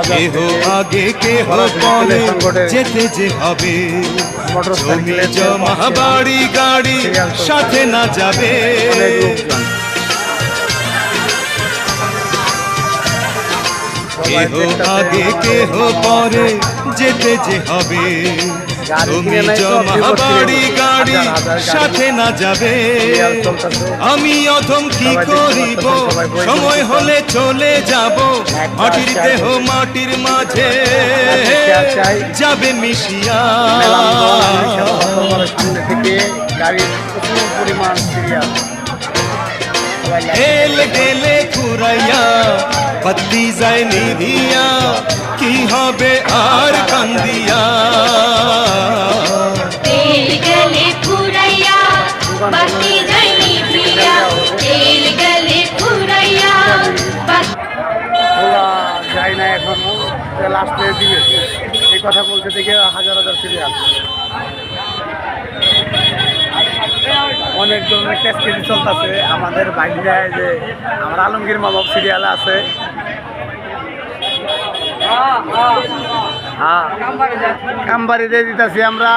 কেহ আগে কেহ পরে যেতে যে হবে, জমি জমা বাড়ি গাড়ি সাথে না যাবে। কেহ আগে কেহ পরে যেতে যে হবে, জমি জমা বাড়ি গাড়ি সাথে না যাবে। আমি অধম কি করিব, সময় হলে চলে যাব, মাটির দেহ মাটির মাঝে যাবে মিশিয়া। এল গেলে ফুরাইয়া বাতি যায় নিভিয়া, কি হবে আর কান্দিয়া। তেল গেলে ফুরাইয়া বাতি যায় নিভিয়া, তেল গেলে ফুরাইয়া যায় না এখনো, লাস্টে দিবে এই কথা বলতে থেকে হাজার হাজার সিরিয়াল, অনেক ধরনের ক্যাসকেজি চলতেছে। আমাদের বাইরে যে আমার আলমগীর মামক সিরিয়াল আছে, কামবাড়ি দিয়ে দিতেছি আমরা।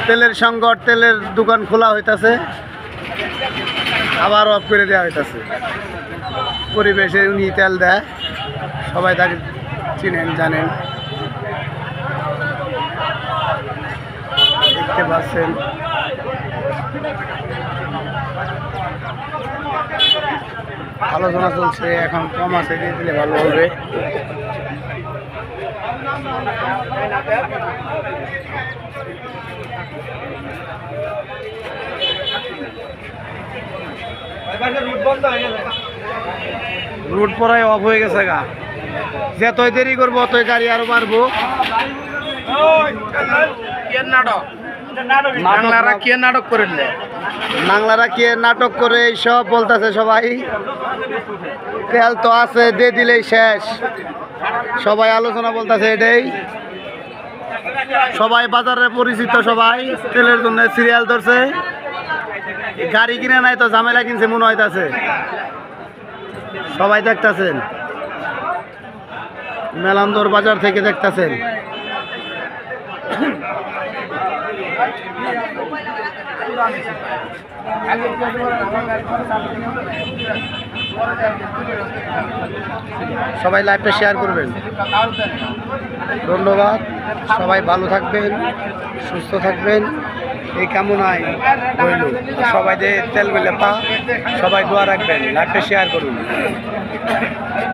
তেলের সংকট, তেলের দোকান খোলা হইতাছে, আবার অফ করে দেওয়া হইতাছে। পরিবেশে উনি তেল দেয়, সবাই তাকে চিনেন জানেন, দেখতে পাচ্ছেন। আলোচনা চলছে, এখন কম আছে, দিয়ে দিলে ভালো হবে। রুট পরায় অফ হয়ে গেছে গা, যতই দেরি করবো অতই গাড়ি আরো বাড়বো। বাংলারা কে নাটক করে, বাংলারা কে নাটক করে এইসব বলতেছে সবাই। তেল তো আছে, দিয়ে দিলেই শেষ, সবাই আলোচনা বলতেছে এটাই। সবাই বাজারে পরিচিত, সবাই তেলের জন্য সিরিয়াল ধরছে। গাড়ি কিনে নাই তো ঝামেলা কিনছে মনে হইতাছে, সবাই দেখতেছেন। মেলান্দর বাজার থেকে দেখতেছেন। সবাই লাইভটা শেয়ার করবেন। ধন্যবাদ, সবাই ভালো থাকবেন, সুস্থ থাকবেন, এই কামনায় রইল। সবাই যে তেল বেলে পা, সবাই দোয়া রাখবেন, লাইভটা শেয়ার করুন।